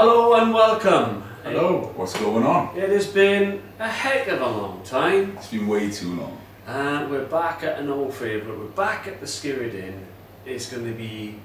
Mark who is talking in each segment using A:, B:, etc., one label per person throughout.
A: Hello and welcome.
B: Hello, what's going on?
A: It has been a heck of a long time.
B: It's been way too long.
A: And we're back at an old favourite. We're back at the Skirrid Inn. It's going to be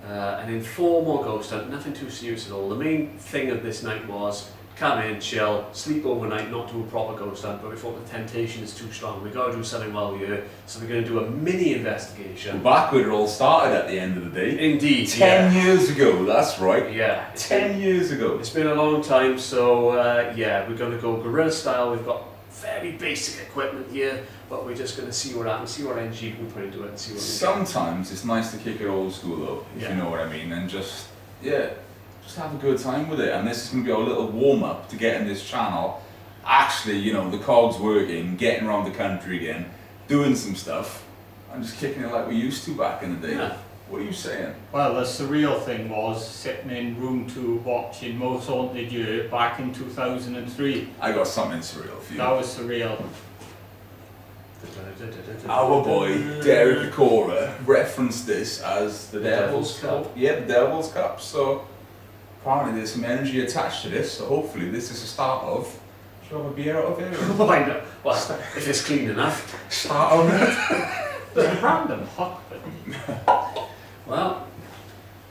A: an informal ghost hunt, nothing too serious at all. The main thing of this night was come in, chill, sleep overnight, not do a proper ghost hunt, but we thought the temptation is too strong. We've got to do something while we're here, so we're going to do a mini investigation.
B: We're back where it all started at the end of the day.
A: Indeed.
B: 10 years ago, that's right.
A: Yeah.
B: 10 years ago.
A: It's been a long time, so yeah, we're going to go guerrilla style. We've got very basic equipment here, but we're just going to see what happens, see what energy we put into it, and see what we get.
B: Sometimes it's nice to kick it old school though, if you know what I mean, and just have a good time with it. And this is going to be our little warm-up to getting this channel actually, you know, the cogs working, getting around the country again, doing some stuff, and just kicking it like we used to back in the day.
A: Yeah.
B: What are you saying?
C: Well, the surreal thing was sitting in room 2 watching Most Haunted Year back in 2003.
B: I got something surreal for you.
C: That was surreal.
B: Our boy Derek Cora referenced this as the Devil's Cup. Yeah, the Devil's Cup. So apparently there's some energy attached to this. So hopefully this is the start of. Should I have a beer out of here?
A: Why not? Well, if it's clean enough.
B: Start on it.
C: It's a random hot button.
A: Well,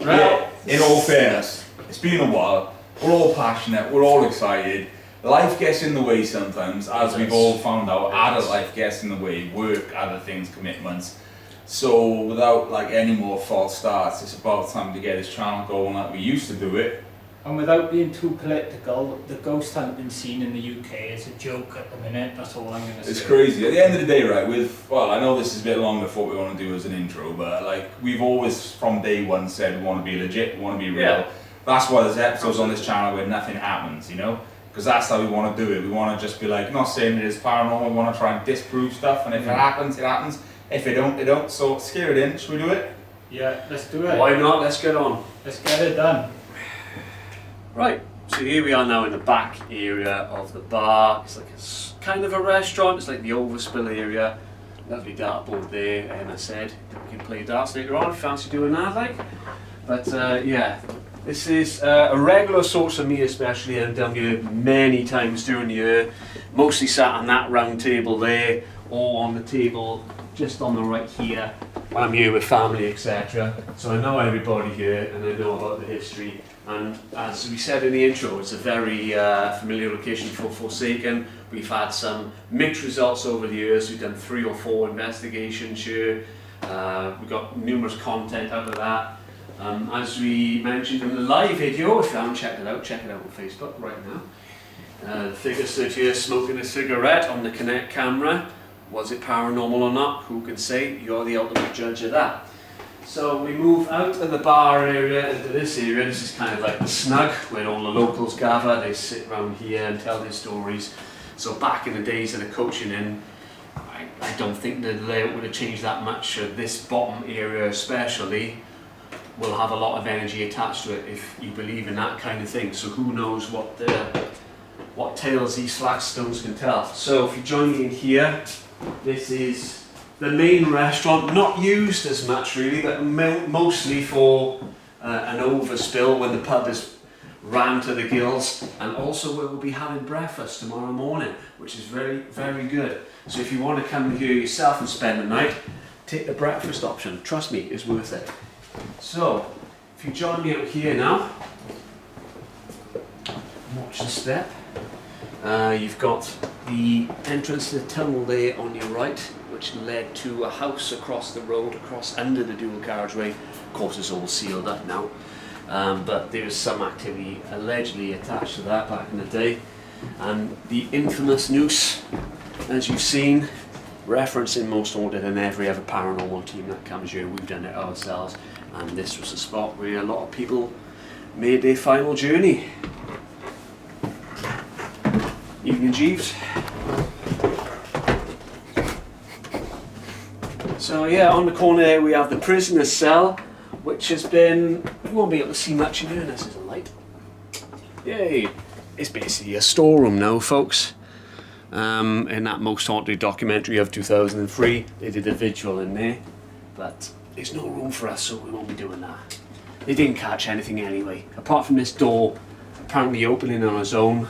B: Yeah, in all fairness, it's been a while. We're all passionate. We're all excited. Life gets in the way sometimes, as we've all found out. Adult life gets in the way. Work, other things, commitments. So without like any more false starts, it's about time to get this channel going like we used to do it.
C: And without being too political, the ghost hunting scene in the UK is a joke at the minute. That's all I'm going to say.
B: It's crazy. At the end of the day, right, well, I know this is a bit longer for what we want to do as an intro, but like we've always from day one said we want to be legit, we want to be real.
A: Yeah.
B: That's why there's episodes on this channel where nothing happens, you know? Because that's how we want to do it. We want to just be like, not saying it is paranormal, we want to try and disprove stuff, and if it happens, it happens. If it don't, it don't. So Skirrid Inn, should we do it?
C: Yeah, let's do it.
A: why not? Let's get on.
C: Let's get it done.
A: Right, so here we are now in the back area of the bar. It's like a kind of a restaurant. It's like the overspill area. Lovely dartboard there, and I said we can play darts later on if you fancy doing that, like. But yeah, this is a regular source of me, especially. I've done here many times during the year. Mostly sat on that round table there, or on the table just on the right here when I'm here with family, etc. So I know everybody here, and I know about the history. And as we said in the intro, it's a very familiar location for Forsaken. We've had some mixed results over the years. We've done 3 or 4 investigations here. We've got numerous content out of that. As we mentioned in the live video, if you haven't checked it out on Facebook right now. The figure stood here smoking a cigarette on the Kinect camera. Was it paranormal or not? Who can say? You're the ultimate judge of that. So we move out of the bar area into this area. This is kind of like the snug where all the locals gather. They sit around here and tell their stories. So back in the days of the coaching inn, I don't think the layout would have changed that much. This bottom area especially will have a lot of energy attached to it if you believe in that kind of thing. So who knows what tales these flagstones can tell. So if you join me in here, this is the main restaurant, not used as much really, but mostly for an overspill when the pub is ran to the gills, and also where we'll be having breakfast tomorrow morning, which is very, very good. So if you want to come here yourself and spend the night, take the breakfast option. Trust me, it's worth it. So if you join me out here now, watch the step. You've got the entrance to the tunnel there on your right, which led to a house across the road, across under the dual carriageway. Of course, it's all sealed up now, but there is some activity allegedly attached to that back in the day. And the infamous noose, as you've seen, referencing Most Haunted and every other paranormal team that comes here. We've done it ourselves, and this was a spot where a lot of people made their final journey. Evening, Jeeves. So yeah, on the corner there we have the prisoner's cell, which has been, you won't be able to see much in here unless there's a light. Yay! It's basically a storeroom now, folks. In that Most Haunted documentary of 2003, they did a vigil in there, but there's no room for us, so we won't be doing that. They didn't catch anything anyway, apart from this door apparently opening on its own,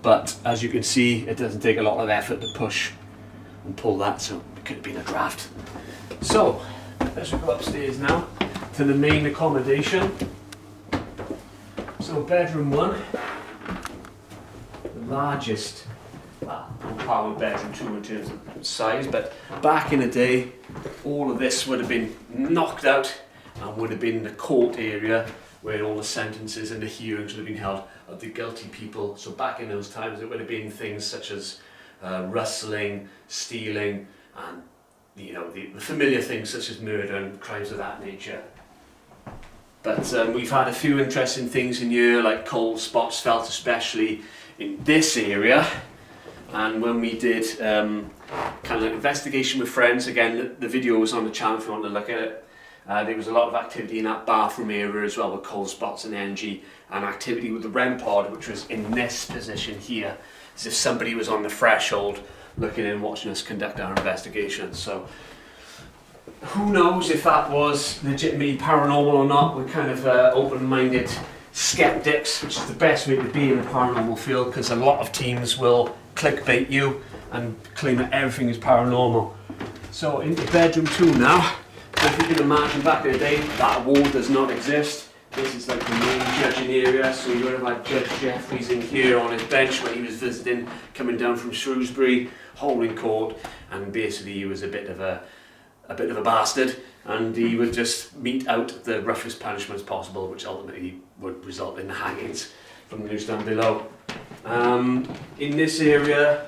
A: but as you can see, it doesn't take a lot of effort to push and pull that, so it could have been a draft. So let's go upstairs now to the main accommodation. So bedroom 1, the largest, well, on par with bedroom 2 in terms of size, but back in the day, all of this would have been knocked out and would have been the court area where all the sentences and the hearings would have been held of the guilty people. So back in those times, it would have been things such as rustling, stealing, and the familiar things such as murder and crimes of that nature. But we've had a few interesting things in here, like cold spots felt especially in this area. And when we did kind of investigation with friends, again, the video was on the channel if you want to look at it. There was a lot of activity in that bathroom area as well, with cold spots and energy, and activity with the REM pod, which was in this position here, as if somebody was on the threshold looking in, watching us conduct our investigation. So who knows if that was legitimately paranormal or not. We're kind of open-minded skeptics, which is the best way to be in the paranormal field, because a lot of teams will clickbait you and claim that everything is paranormal. So into bedroom 2 now. So if you can imagine back in the day, that wall does not exist. This is like the main judging area, so you would have had Judge Jeffries in here on his bench when he was visiting, coming down from Shrewsbury, holding court, and basically he was a bit of a bastard, and he would just mete out the roughest punishments possible, which ultimately would result in the hangings from the noose down below. In this area,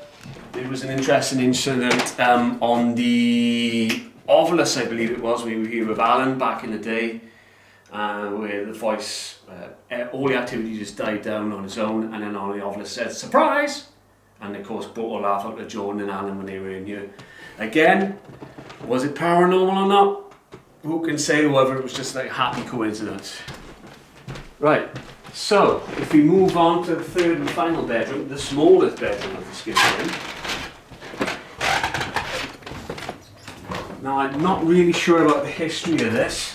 A: there was an interesting incident on the Ovilus, I believe it was. We were here with Alan back in the day, where the voice, all the activity just died down on its own, and then on the Ovilus said, "Surprise!" And of course brought a laugh out of Jordan and Alan when they were in here. Again, was it paranormal or not? Who can say, whether it was just like a happy coincidence. Right, so if we move on to the third and final bedroom, the smallest bedroom of the Skirrid Inn. Now, I'm not really sure about the history of this,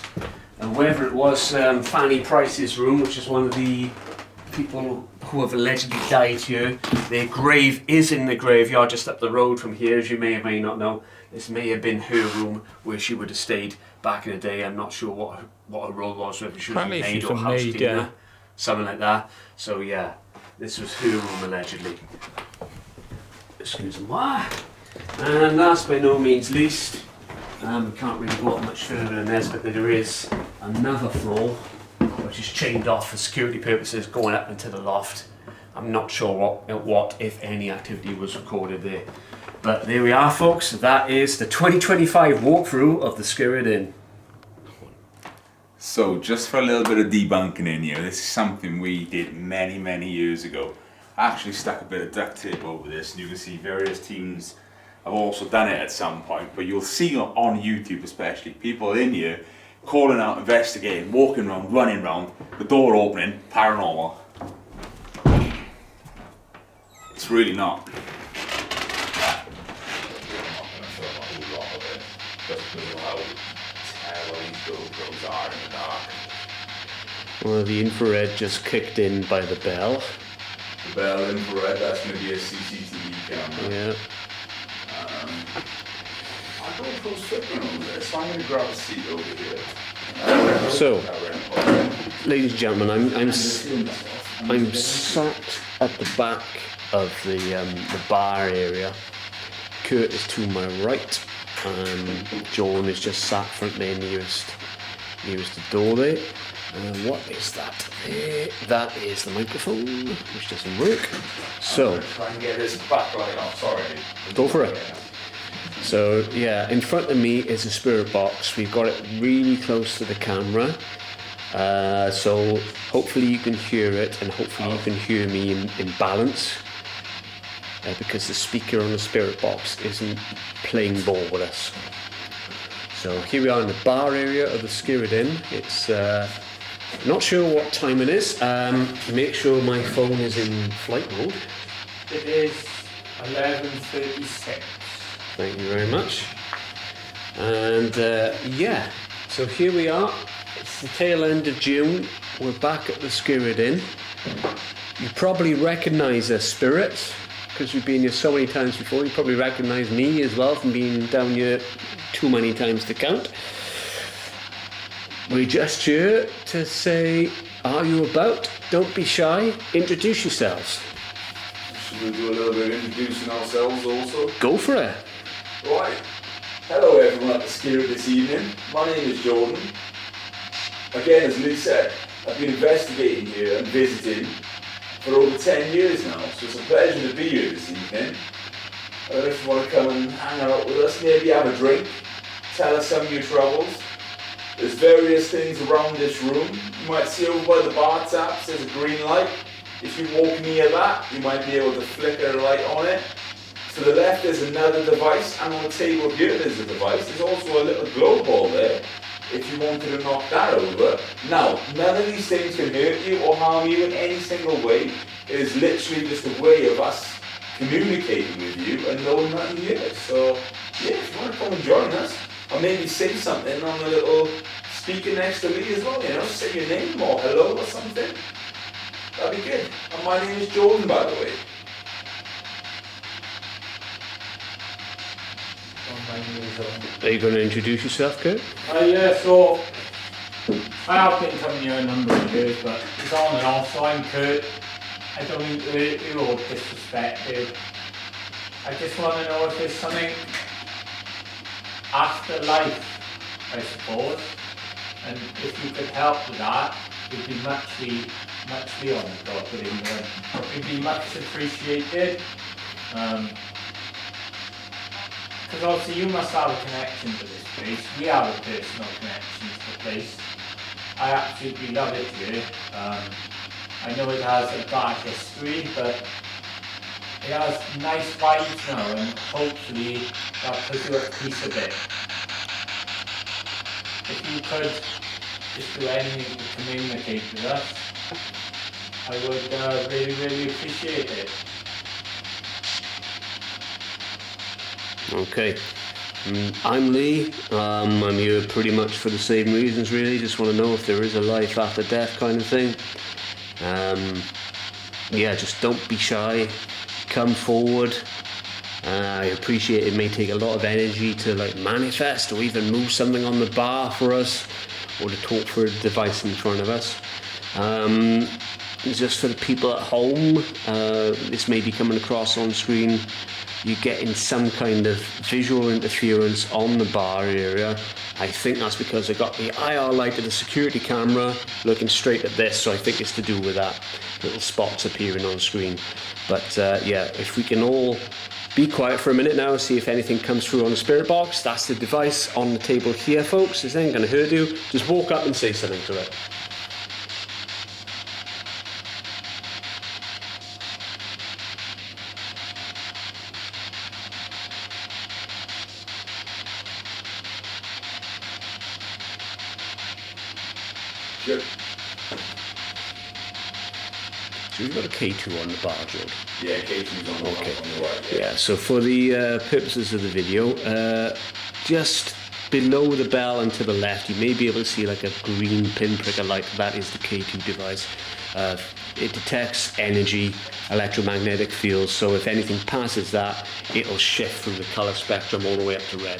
A: and whether it was Fanny Price's room, which is one of the people who have allegedly died here. Their grave is in the graveyard just up the road from here, as you may or may not know. This may have been her room where she would have stayed back in the day. I'm not sure what her role was, whether she was a maid or house cleaner, something like that. So yeah, this was her room allegedly. Excuse me. And last by no means least, we can't really go up much further than this, but there is another floor which is chained off for security purposes going up into the loft. I'm not sure what if any activity was recorded there. But there we are, folks. That is the 2025 walkthrough of the Skirrid Inn.
B: So just for a little bit of debunking in here, this is something we did many years ago. I actually stuck a bit of duct tape over this, and you can see various teams have also done it at some point, but you'll see on YouTube especially, people in here calling out, investigating, walking around, running around, the door opening, paranormal. It's really not.
A: Well, the infrared just kicked in by the bell.
B: The bell, infrared, that's going to be a CCTV camera.
A: Yeah.
B: I don't feel slipping over there, so I'm going to grab a seat over here.
A: So, ladies and gentlemen, I'm sat at the back of the bar area. Kurt is to my right, and John is just sat front there nearest the door there. And what is that? That is the microphone, which doesn't work. So,
B: try and get this back right off. Sorry.
A: Go for it. So yeah, in front of me is a spirit box. We've got it really close to the camera, so hopefully you can hear it, and hopefully you can hear me in balance, because the speaker on the spirit box isn't playing ball with us. So here we are in the bar area of the Skirrid Inn. It's not sure what time it is. Make sure my phone is in flight mode.
C: It is 11:36.
A: Thank you very much. And yeah, so here we are. It's the tail end of June. We're back at the Skirrid Inn. You probably recognise the spirits because you've been here so many times before. You probably recognise me as well from being down here too many times to count. We're just here to say, are you about? Don't be shy. Introduce yourselves.
B: Should we do a little bit of introducing ourselves also?
A: Go for it.
B: Right. Hello everyone at the Skirrid this evening. My name is Jordan. Again, as Lee said, I've been investigating here and visiting for over 10 years now, so it's a pleasure to be here this evening. I don't know if you want to come and hang out with us, maybe have a drink, tell us some of your troubles. There's various things around this room. You might see over by the bar taps, there's a green light. If you walk near that, you might be able to flicker a light on it. To the left there's another device, and on the table here there's a device. There's also a little glow ball there, if you wanted to knock that over. Now, none of these things can hurt you or harm you in any single way. It is literally just a way of us communicating with you and knowing that you're here. So, yeah, if you want to come and join us, or maybe say something on the little speaker next to me as well, you know, say your name or hello or something. That'd be good. And my name is Jordan, by the way.
A: Are you going to introduce yourself, Kurt?
C: Yeah, so I have been coming here a number of years, but it's on and off, so I'm Kurt. I don't mean to hurt you or disrespect you. I just want to know if there's something after life, I suppose, and if you could help with that, we'd be muchly honoured, God, with England. It'd be much appreciated. Because obviously you must have a connection to this place. We have a personal connection to the place. I absolutely love it here. I know it has a dark history, but it has nice vibes now, and hopefully that puts you at peace a bit. If you could just do anything to communicate with us, I would really appreciate it.
A: Okay. I'm Lee. I'm here pretty much for the same reasons, really. Just want to know if there is a life after death kind of thing. Yeah, just don't be shy. Come forward. I appreciate it may take a lot of energy to like manifest or even move something on the bar for us or to talk for a device in front of us. Just for the people at home, this may be coming across on screen. You're getting some kind of visual interference on the bar area. I think that's because I got the IR light of the security camera looking straight at this, so I think it's to do with that. Little spots appearing on screen. But yeah, if we can all be quiet for a minute now, see if anything comes through on the spirit box. That's the device on the table here, folks. This ain't gonna hurt you. Just walk up and say something to it.
B: Good.
A: So we've got a K2 on the bar, George.
B: Yeah, K2's on the right.
A: Yeah, so for the purposes of the video, just below the bell and to the left, you may be able to see like a green pinprick of light. That is the K2 device. It detects energy, electromagnetic fields, so if anything passes that, it'll shift through the colour spectrum all the way up to red.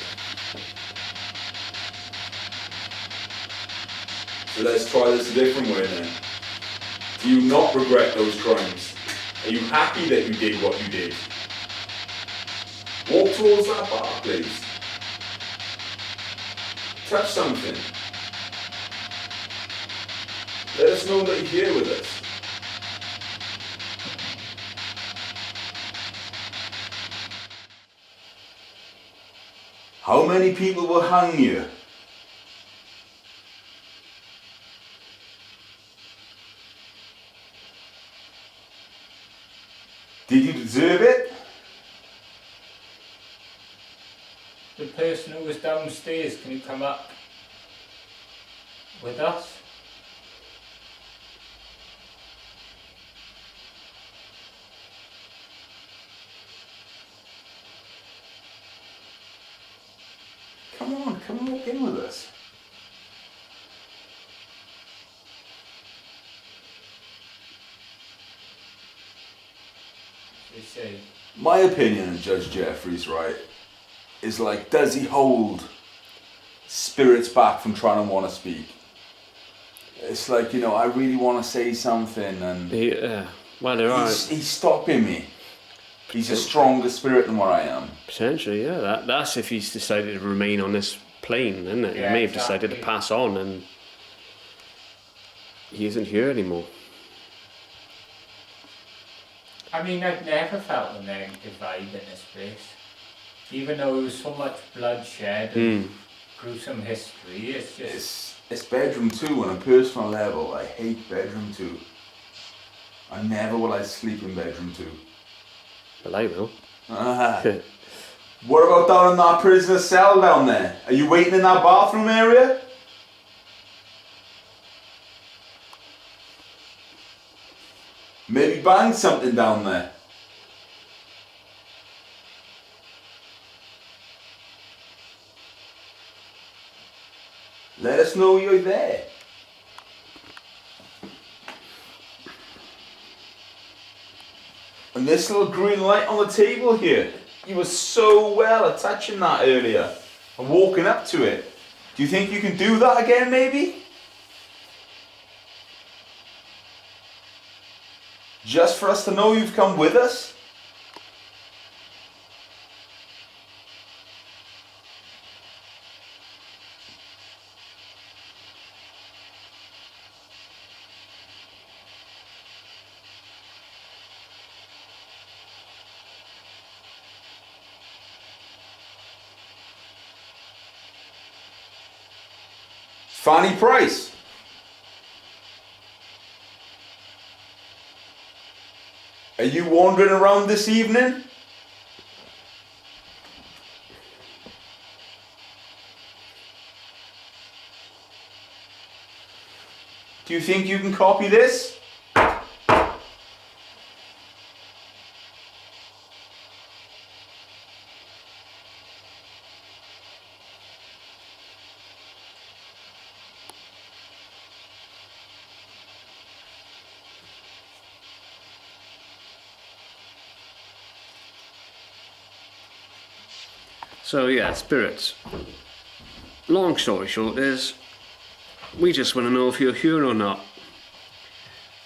B: So let's try this a different way then. Do you not regret those crimes? Are you happy that you did what you did? Walk towards that bar, please. Touch something. Let us know that you're here with us. How many people were hung here? Did you deserve it?
C: The person who was downstairs, can you come up with us?
B: Come and walk in with us.
C: say.
B: My opinion of Judge Jeffries, right, is like, does he hold spirits back from trying to want to speak? It's like, you know, I really want to say something and
A: well, there are.
B: he's stopping me. He's a stronger spirit than what I am.
A: Potentially, yeah. That's if he's decided to remain on this plane, isn't it?
C: Yeah,
A: he may have decided to
C: exactly.
A: pass on and he isn't here anymore.
C: I mean, I've never felt a negative vibe in this place. Even though there was so much bloodshed and gruesome history, it's just...
B: It's bedroom 2 on a personal level. I hate bedroom 2. I never will I sleep in bedroom 2.
A: But I will.
B: What about down in that prisoner cell down there? Are you waiting in that bathroom area? Maybe bang something down there. Let us know you're there. And this little green light on the table here. You were so well at touching that earlier and walking up to it. Do you think you can do that again, maybe? Just for us to know you've come with us? Fanny Price. Are you wandering around this evening? Do you think you can copy this?
A: So yeah, spirits. Long story short is, we just want to know if you're here or not.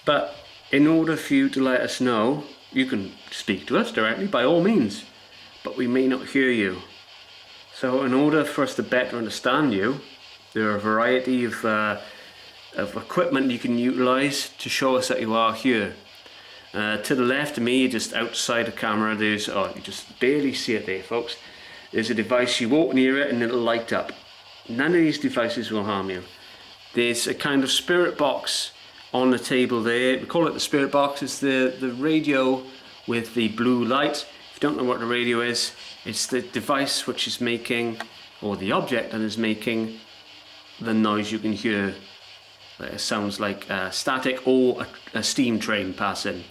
A: But in order for you to let us know, you can speak to us directly by all means, but we may not hear you. So in order for us to better understand you, there are a variety of equipment you can utilize to show us that you are here. To the left of me, just outside the camera, there's, oh, you just barely see it there, folks. There's a device, you walk near it and it'll light up. None of these devices will harm you. There's a kind of spirit box on the table there. We call it the spirit box. It's the radio with the blue light. If you don't know what the radio is, it's the device which is making, or the object that is making, the noise you can hear. It sounds like static or a steam train passing.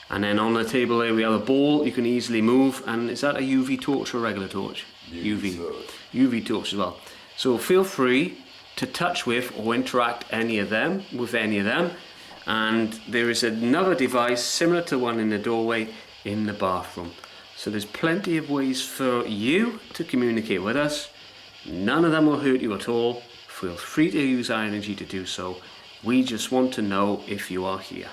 A: And then on the table there we have a ball you can easily move, and is that a UV torch or a regular torch? UV torch as well. So feel free to touch with or interact with any of them, and there is another device similar to one in the doorway in the bathroom. So there's plenty of ways for you to communicate with us. None of them will hurt you at all. Feel free to use our energy to do so. We just want to know if you are here.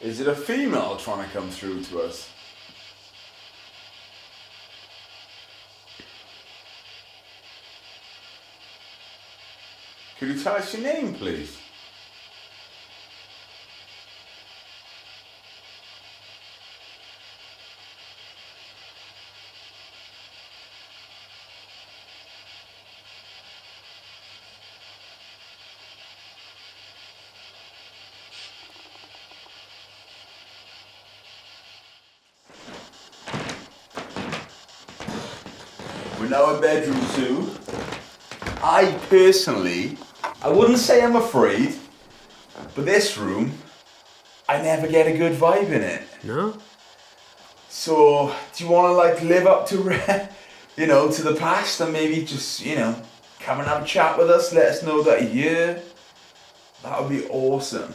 B: Is it a female trying to come through to us? Could you tell us your name, please? We're now in bedroom 2. I personally, I wouldn't say I'm afraid, but this room, I never get a good vibe in it.
A: No?
B: So, do you want to like live up to you know, to the past and maybe just, you know, come and have a chat with us, let us know that you're here. That would be awesome.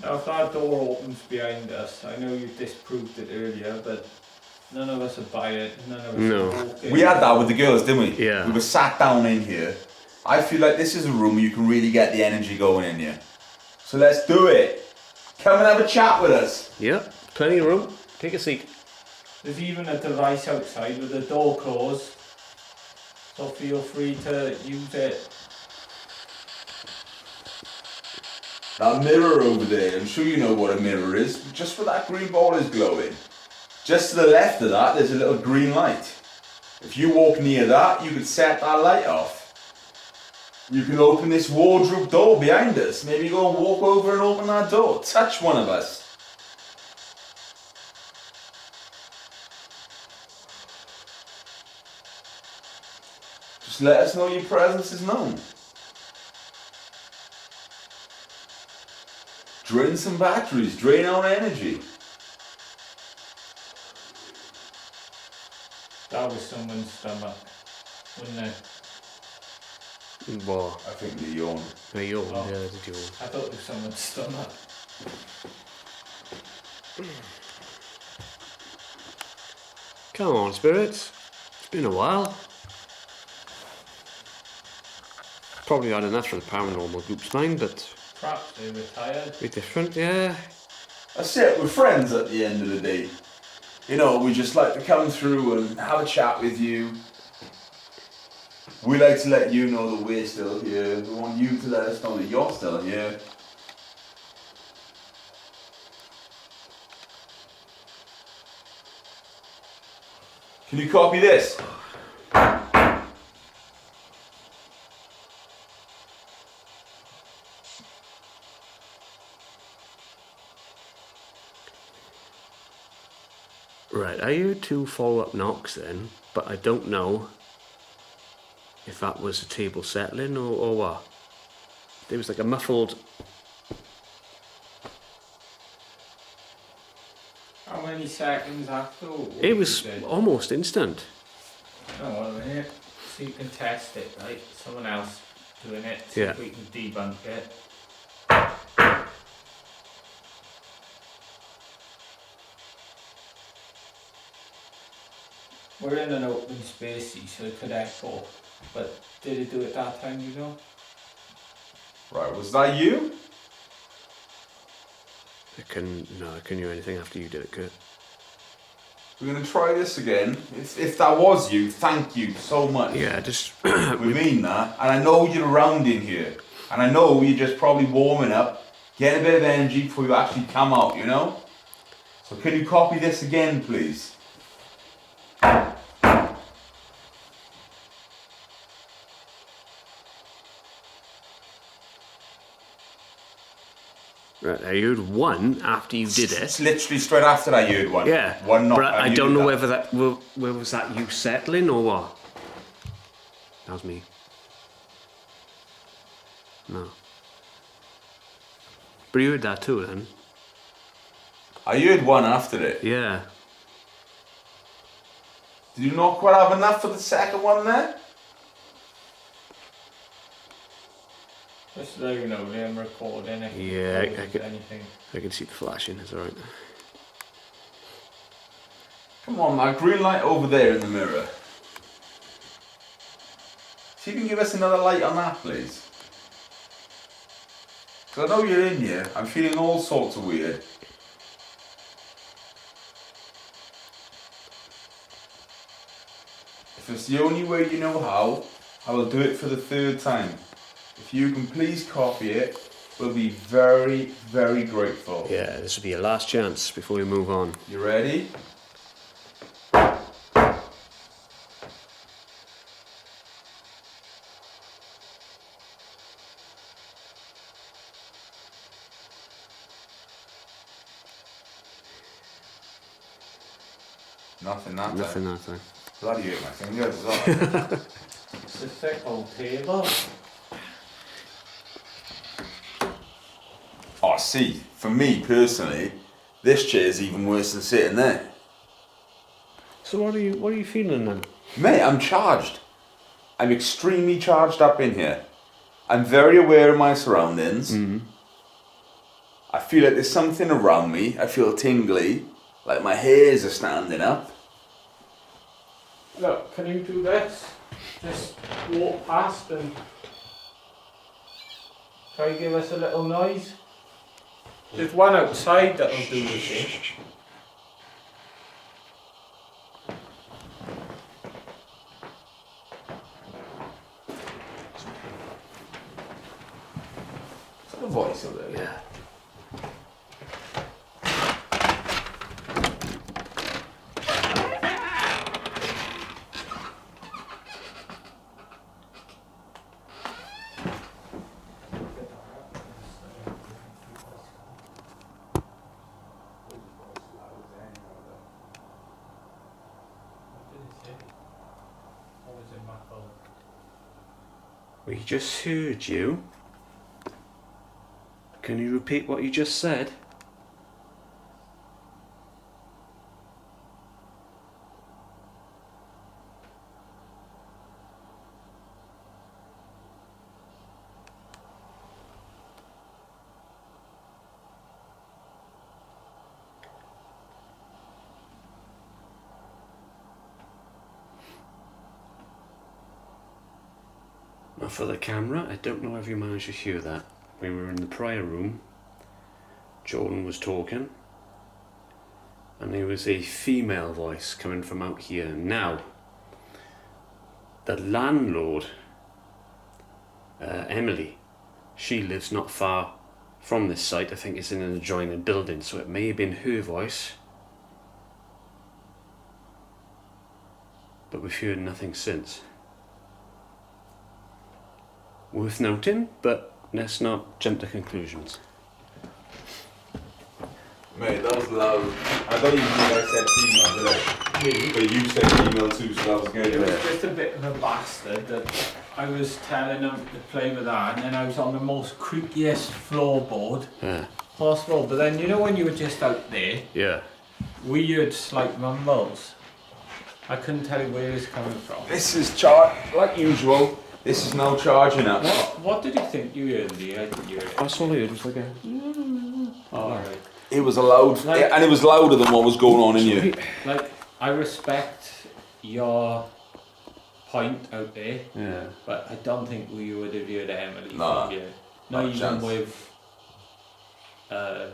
C: Now if that door opens behind us, I know you disproved it earlier, but none of us are by it, none of us
A: No.
C: are walking.
B: We had that with the girls, didn't we?
A: Yeah.
B: We were sat down in here. I feel like this is a room where you can really get the energy going in here. So let's do it. Come and have a chat with us.
A: Yeah, plenty of room. Take a seat.
C: There's even a device outside with the door closed, so feel free to use it.
B: That mirror over there, I'm sure you know what a mirror is, just where that green ball is glowing. Just to the left of that, there's a little green light. If you walk near that, you could set that light off. You can open this wardrobe door behind us. Maybe go and walk over and open that door. Touch one of us. Just let us know your presence is known. Drain some batteries, drain our energy.
C: That was someone's stomach, wouldn't it?
A: Well,
B: I think they yawn.
A: they yawned,
C: Oh.
A: yeah, did you?
C: I thought it was someone's stomach.
A: Come on, spirits. It's been a while. Probably had enough for the paranormal group's mind, but
C: Perhaps they retired.
A: a bit different, yeah.
B: That's it, we're friends at the end of the day. You know, we just like to come through and have a chat with you. We like to let you know that we're still here. We want you to let us know that you're still here. Can you copy this?
A: Right, I heard 2 follow-up knocks then, but I don't know if that was the table settling or what. There was like a muffled...
C: How many seconds after?
A: It was almost instant.
C: Oh, a minute. So you can test it, right? Someone else doing it. See
A: Yeah.
C: if we can debunk it. We're in an open space, so it could echo. But did it do it that time, you know?
B: Right, was that you?
A: I couldn't hear anything after you did it, Kurt.
B: We're going to try this again. If that was you, thank you so much.
A: Yeah, just...
B: We mean that. And I know you're around in here. And I know you're just probably warming up, getting a bit of energy before you actually come out, you know? So can you copy this again, please?
A: Right, I heard 1 after you did
B: It's
A: it.
B: literally straight after I heard one.
A: Yeah,
B: One knock.
A: but I don't know whether that... Where was that you settling or what? That was me. No. But you heard that too then?
B: I heard one after it.
A: Yeah.
B: Did you not quite have enough for the second one there?
C: Just so you know, I'm recording if
A: Yeah, I
C: there's
A: could-
C: anything.
A: I can see the flashing, it's alright.
B: Come on, that green light over there in the mirror. See if you can give us another light on that, please. Because I know you're in here. I'm feeling all sorts of weird. If it's the only way you know how, I will do it for the 3rd time. If you can please copy it, we'll be very, very grateful.
A: Yeah, this will be your last chance before we move on.
B: You ready? Nothing that
A: Nothing
B: time.
A: that time.
B: Bloody hurt my fingers as well.
C: It's a thick old table.
B: Oh, see, for me personally, This chair's even worse than sitting there.
A: So what are you feeling then?
B: Mate, I'm charged. I'm extremely charged up in here. I'm very aware of my surroundings. I feel like there's something around me. I feel tingly, like my hairs are standing up.
C: Look, can you do this? Just walk past and try to give us a little noise. There's one outside that'll do the same.
B: Is that a voice over there?
A: Yeah. We just heard you. Can you repeat what you just said? Now for the camera, I don't know if you managed to hear that. We were in the prayer room. Jordan was talking. And there was a female voice coming from out here. Now, the landlord, Emily, she lives not far from this site. I think it's in an adjoining building, so it may have been her voice. But we've heard nothing since. Worth noting, but let's not jump to conclusions.
B: Mate, that was loud. I don't even think I said female, did I?
C: Me?
B: But you said female too, so that was good.
C: It was just a bit of a bastard that I was telling him to play with that, and then I was on the most creakiest floorboard possible. But then, you know, when you were just out there,
A: Yeah.
C: we heard slight mumbles. I couldn't tell you where it was coming from.
B: This is like usual. This is now charging up.
C: What did you think you heard, Lee? I didn't hear it.
A: That's all I heard was like a...
C: Alright.
B: It was a loud, and it was louder than what was going on in here.
C: Like, I respect your point out there,
A: Yeah.
C: but I don't think we would have heard Emily
B: Nah,
C: from you.
B: not a
C: Not even
B: chance.
C: with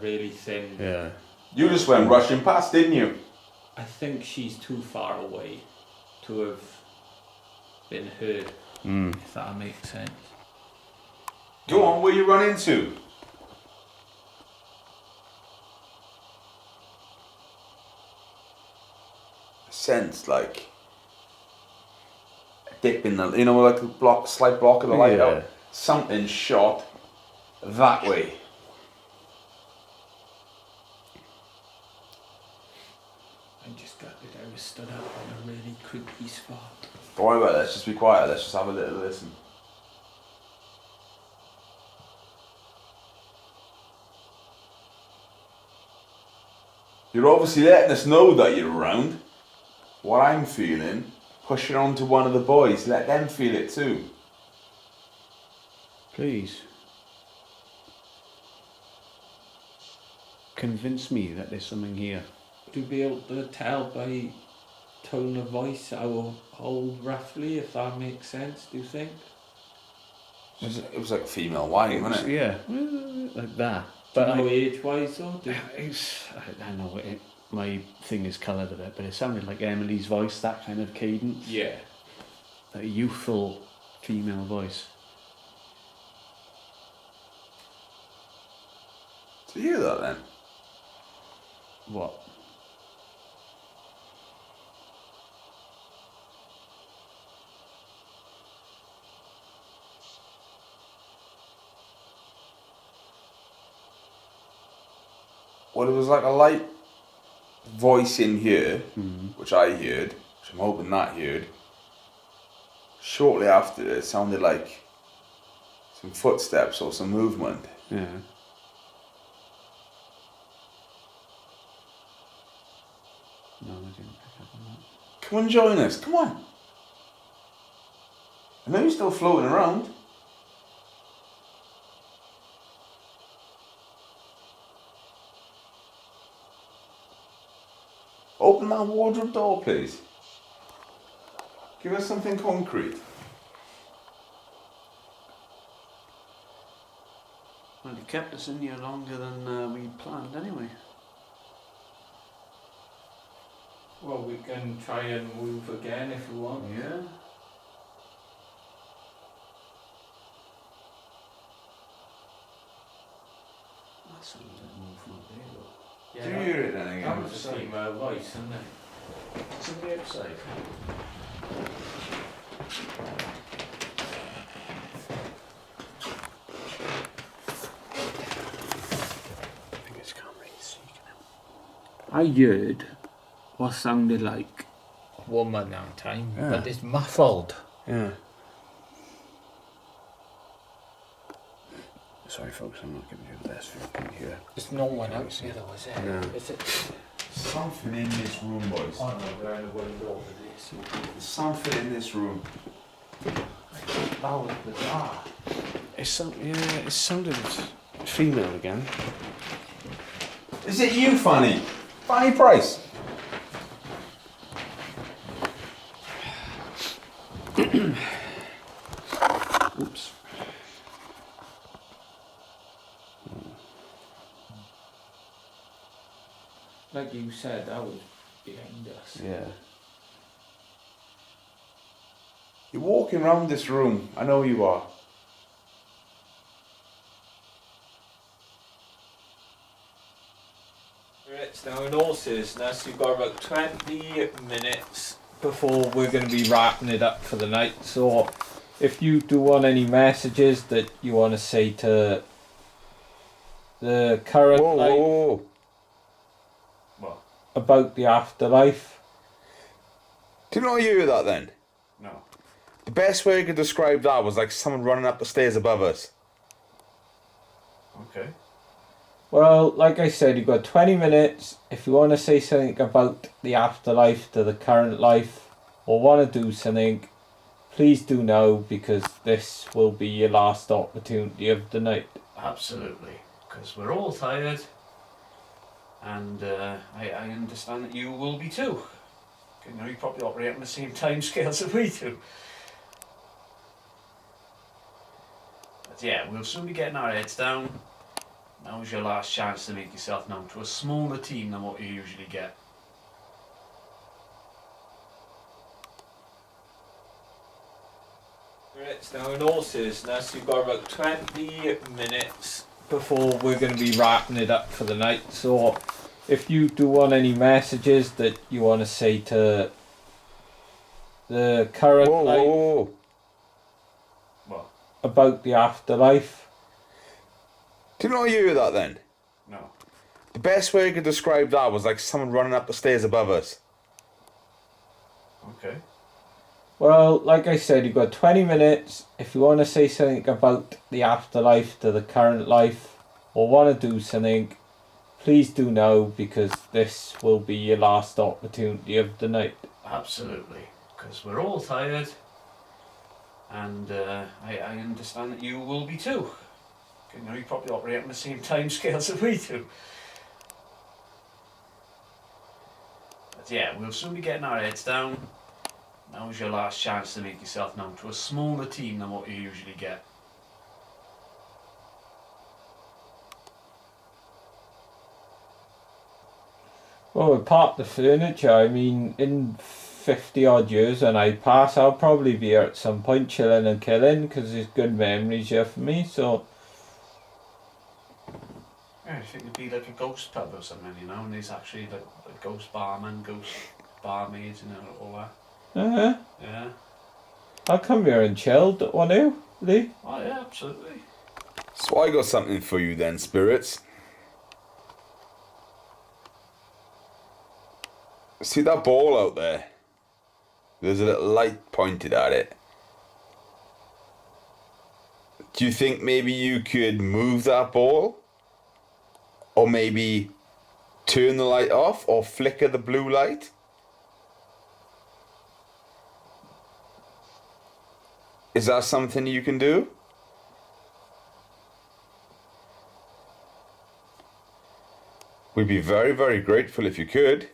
C: really thin.
A: Yeah.
B: You just went rushing past, didn't you?
C: I think she's too far away to have been heard, if that makes sense.
B: Go on, where you run into? Sense like a dip in the, you know, like a slight block of the light out. Something shot that way.
C: I just got that I was stood up on a really creepy spot.
B: Don't worry about it, let's just be quiet, let's just have a little listen. You're obviously letting us know that you're around. What I'm feeling, push it on to one of the boys, let them feel it too.
A: Please. Convince me that there's something here.
C: To be able to tell by tone of voice how old roughly, if that makes sense, do you think?
B: It was like a female whine, wasn't it?
A: Yeah, like that.
C: But
A: But
C: age-wise though?
A: I know my thing is coloured a bit, but it sounded like Emily's voice, that kind of cadence.
C: Yeah.
A: A youthful female voice.
B: Do you hear that then?
A: What?
B: Well, it was like a light voice in here, which I heard, which I'm hoping that heard. Shortly after, it sounded like some footsteps or some movement.
A: Yeah.
B: Come and join us. Come on. I know you're still floating around. Open that wardrobe door, please. Give us something concrete.
A: Well, you kept us in here longer than we planned anyway.
C: Well, we can try and move again if we want.
A: Yeah. That sounds like movement there though.
B: Do you hear it then
C: That
B: again?
C: was a female voice, isn't it?
A: Somebody outside. I think it's can't really see, can
C: I heard what sounded like a woman that time,
A: Yeah.
C: but it's muffled.
A: Yeah. Sorry folks, I'm not giving you the best viewpoint here.
C: There's no one out here though, is it?
A: No.
C: Is it?
B: Something in this room, boys.
C: Oh no, we're in the window over this.
B: There's something in this room.
C: That was bizarre.
A: It sounded female again.
B: Is it you, Fanny? Fanny Price?
A: Oops.
C: Like you said, that was behind us.
A: Yeah.
B: You're walking around this room. I know you are.
C: Right, now in all seriousness, you've got about 20 minutes before we're going to be wrapping it up for the night. So if you do want any messages that you want to say to the current life
A: What?
C: about the afterlife.
B: Do you not hear that then?
A: No.
B: The best way I could describe that was like someone running up the stairs above us.
A: Okay.
C: Well, like I said, you've got 20 minutes. If you want to say something about the afterlife to the current life or want to do something, please do now, because this will be your last opportunity of the night.
A: Absolutely. Because we're all tired. And I understand that you will be too. You know, you probably operate on the same time scales that we do. But yeah, we'll soon be getting our heads down. Now's your last chance to make yourself known to a smaller team than what you usually get.
C: Right, now in all seriousness, you've got about 20 minutes before we're going to be wrapping it up for the night. So if you do want any messages that you want to say to the current life
A: What?
C: about the afterlife.
B: Do you not hear that then?
A: No.
B: The best way I could describe that was like someone running up the stairs above us.
A: Okay.
C: Well, like I said, you've got 20 minutes. If you want to say something about the afterlife to the current life or want to do something, please do now, because this will be your last opportunity of the night.
A: Absolutely. Because we're all tired. And I understand that you will be too. You know, you probably operate on the same time scales that we do. But yeah, we'll soon be getting our heads down. Now's your last chance to make yourself known to a smaller team than what you usually get.
C: Well, apart the furniture, I mean, in 50 odd years when I pass, I'll probably be here at some point chilling and killing, because there's good memories here for me, so...
A: Yeah, I think it'd be like a ghost pub or something, you know, and there's actually like a ghost barman, ghost barmaids and all that.
C: Uh-huh.
A: Yeah.
C: I'll come here and chill, don't want to, Lee?
A: Oh yeah, absolutely.
B: So I got something for you then, spirits. See that ball out there? There's a little light pointed at it. Do you think maybe you could move that ball? Or maybe turn the light off or flicker the blue light? Is that something you can do? We'd be very, very grateful if you could.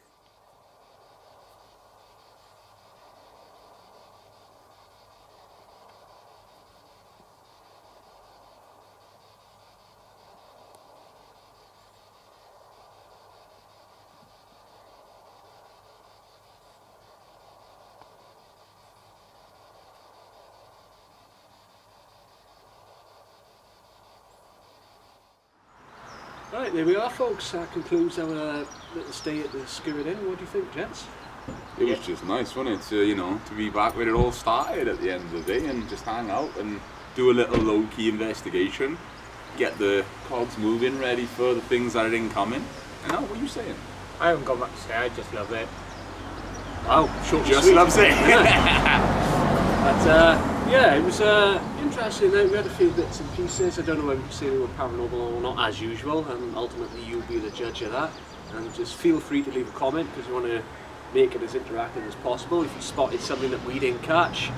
A: Right, there we are, folks. That concludes our little stay at the Skirrid Inn. What do you think, gents?
B: It was just nice, wasn't it? To be back where it all started at the end of the day and just hang out and do a little low-key investigation, get the cogs moving, ready for the things that are incoming. And now, what are you saying?
C: I haven't got much to say, I just love it.
A: Wow, short and
B: Just
A: sweet.
B: loves it.
A: But yeah, it was interesting night. We had a few bits and pieces. I don't know whether we say they were paranormal or not, as usual, and ultimately you'll be the judge of that. And just feel free to leave a comment because we want to make it as interactive as possible. If you spotted something that we didn't catch,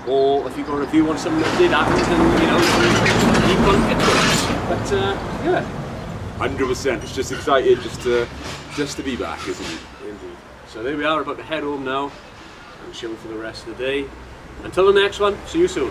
A: or if you've got a review on something that did happen, then keep on getting it. But yeah,
B: 100%. It's just excited just to be back, isn't it?
A: indeed. So there we are, about to head home now and chill for the rest of the day. Until the next one, see you soon.